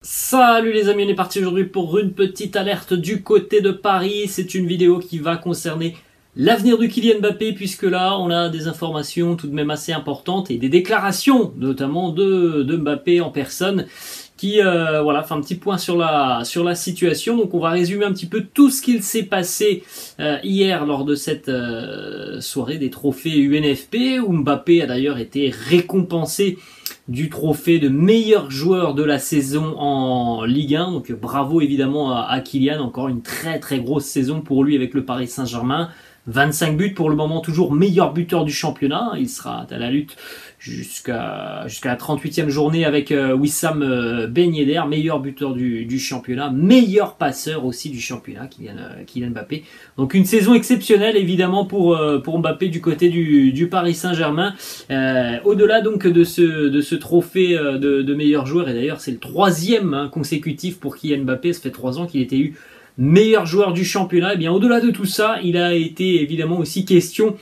Salut les amis, on est parti aujourd'hui pour une petite alerte du côté de Paris. C'est une vidéo qui va concerner l'avenir de Kylian Mbappé, puisque là on a des informations tout de même assez importantes et des déclarations notamment de Mbappé en personne qui voilà, fait un petit point sur la situation. Donc on va résumer un petit peu tout ce qu'il s'est passé hier lors de cette soirée des trophées UNFP, où Mbappé a d'ailleurs été récompensé du trophée de meilleur joueur de la saison en Ligue 1. Donc bravo évidemment à Kylian, encore une très très grosse saison pour lui avec le Paris Saint-Germain. 25 buts pour le moment, toujours meilleur buteur du championnat. Il sera à la lutte jusqu'à la 38e journée avec Wissam Ben Yedder, meilleur buteur du championnat, meilleur passeur aussi du championnat, Kylian Mbappé. Donc une saison exceptionnelle évidemment pour Mbappé du côté du Paris Saint-Germain. Au-delà donc de ce trophée de meilleur joueur, et d'ailleurs c'est le troisième consécutif pour Kylian Mbappé, ça fait 3 ans qu'il était eu meilleur joueur du championnat. Et bien au-delà de tout ça, il a été évidemment aussi question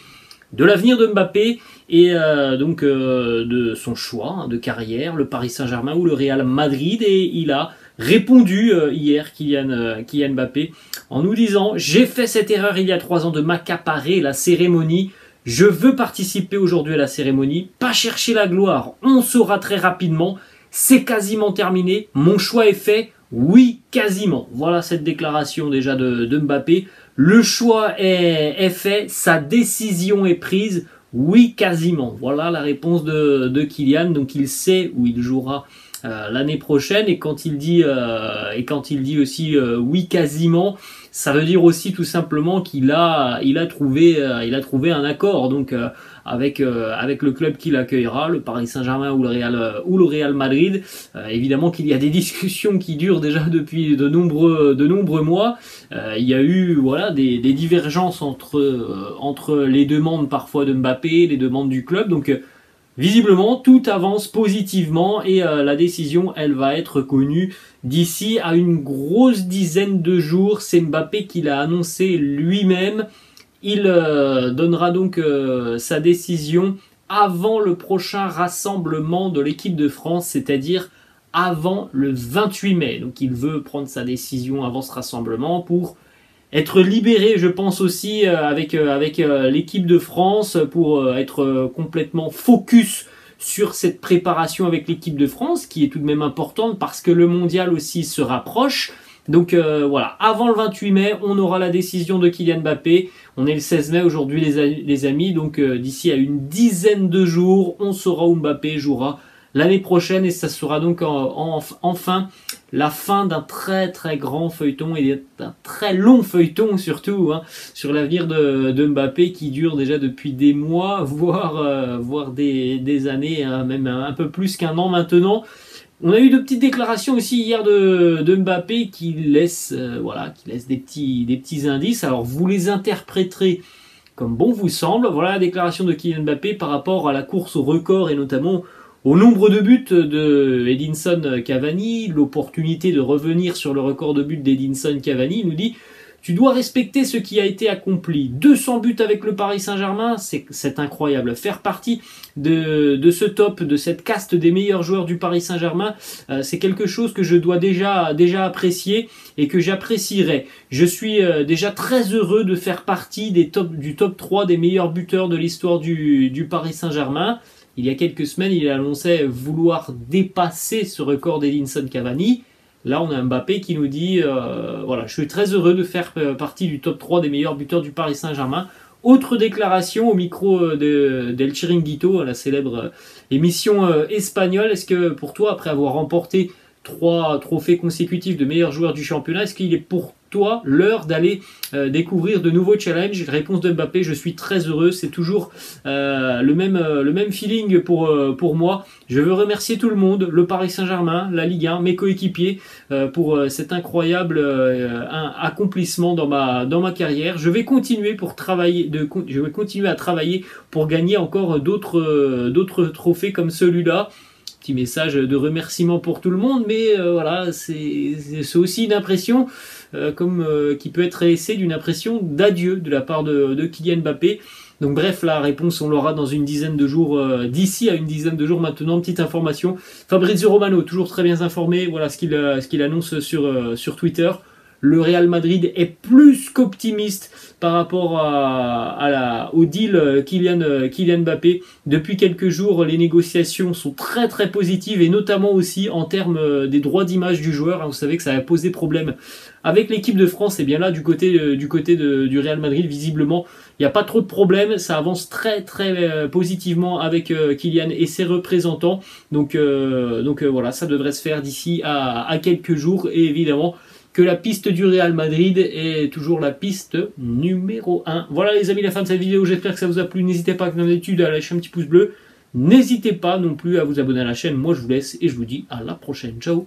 de l'avenir de Mbappé et de son choix de carrière, le Paris Saint-Germain ou le Real Madrid. Et il a répondu hier, Kylian Mbappé, en nous disant: j'ai fait cette erreur il y a 3 ans de m'accaparer la cérémonie. Je veux participer aujourd'hui à la cérémonie, pas chercher la gloire, on saura très rapidement. C'est quasiment terminé, mon choix est fait. Oui, quasiment. Voilà cette déclaration déjà de Mbappé. Le choix est fait, sa décision est prise. Oui, quasiment. Voilà la réponse de Kylian. Donc il sait où il jouera l'année prochaine. Et quand il dit aussi oui, quasiment, ça veut dire aussi tout simplement qu'il a trouvé un accord. Donc avec le club qui l'accueillera, le Paris Saint-Germain ou le Real Madrid. Évidemment qu'il y a des discussions qui durent déjà depuis de nombreux mois. Il y a eu des divergences entre les demandes parfois de Mbappé, les demandes du club. Donc visiblement tout avance positivement et la décision elle va être connue d'ici à une grosse dizaine de jours. C'est Mbappé qui l'a annoncé lui-même. Il donnera donc sa décision avant le prochain rassemblement de l'équipe de France, c'est-à-dire avant le 28 mai. Donc il veut prendre sa décision avant ce rassemblement pour être libéré, je pense aussi, avec l'équipe de France, pour être complètement focus sur cette préparation avec l'équipe de France, qui est tout de même importante parce que le mondial aussi se rapproche. Donc voilà, avant le 28 mai, on aura la décision de Kylian Mbappé. On est le 16 mai aujourd'hui les amis, donc d'ici à une dizaine de jours, on saura où Mbappé jouera l'année prochaine et ça sera donc enfin la fin d'un très très grand feuilleton et d'un très long feuilleton surtout sur l'avenir de Mbappé qui dure déjà depuis des mois, voire des années, même un peu plus qu'un an maintenant. On a eu de petites déclarations aussi hier de Mbappé qui laissent des petits indices. Alors vous les interpréterez comme bon vous semble. Voilà la déclaration de Kylian Mbappé par rapport à la course au record et notamment au nombre de buts de Edinson Cavani, l'opportunité de revenir sur le record de buts d'Edinson Cavani. Il nous dit: tu dois respecter ce qui a été accompli. 200 buts avec le Paris Saint-Germain, c'est incroyable. Faire partie de ce top, de cette caste des meilleurs joueurs du Paris Saint-Germain, c'est quelque chose que je dois déjà apprécier et que j'apprécierai. Je suis déjà très heureux de faire partie du top 3 des meilleurs buteurs de l'histoire du Paris Saint-Germain. Il y a quelques semaines, il annonçait vouloir dépasser ce record d'Edinson Cavani. Là, on a Mbappé qui nous dit je suis très heureux de faire partie du top 3 des meilleurs buteurs du Paris Saint-Germain. Autre déclaration au micro d'El Chiringuito, la célèbre émission espagnole. Est-ce que pour toi, après avoir remporté 3 trophées consécutifs de meilleurs joueurs du championnat, est-ce qu'il est pour toi l'heure d'aller découvrir de nouveaux challenges? Réponse de Mbappé: je suis très heureux, c'est toujours le même feeling pour moi. Je veux remercier tout le monde, le Paris Saint-Germain, la Ligue 1, mes coéquipiers pour cet incroyable accomplissement dans ma carrière. Je vais continuer à travailler pour gagner encore d'autres trophées comme celui-là. Petit message de remerciement pour tout le monde, mais c'est aussi une impression qui peut être laissée d'une impression d'adieu de la part de Kylian Mbappé. Donc bref, la réponse on l'aura dans une dizaine de jours, d'ici à une dizaine de jours maintenant. Petite information, Fabrizio Romano, toujours très bien informé, voilà ce qu'il annonce sur Twitter. Le Real Madrid est plus qu'optimiste par rapport au deal Kylian Mbappé. Depuis quelques jours, les négociations sont très très positives et notamment aussi en termes des droits d'image du joueur. Vous savez que ça a posé problème avec l'équipe de France. Et bien là, du côté du Real Madrid, visiblement, il n'y a pas trop de problèmes. Ça avance très très positivement avec Kylian et ses représentants. Donc voilà, ça devrait se faire d'ici à quelques jours. Et évidemment, que la piste du Real Madrid est toujours la piste numéro 1. Voilà les amis, la fin de cette vidéo, j'espère que ça vous a plu. N'hésitez pas, comme d'habitude, à lâcher un petit pouce bleu. N'hésitez pas non plus à vous abonner à la chaîne. Moi, je vous laisse et je vous dis à la prochaine. Ciao.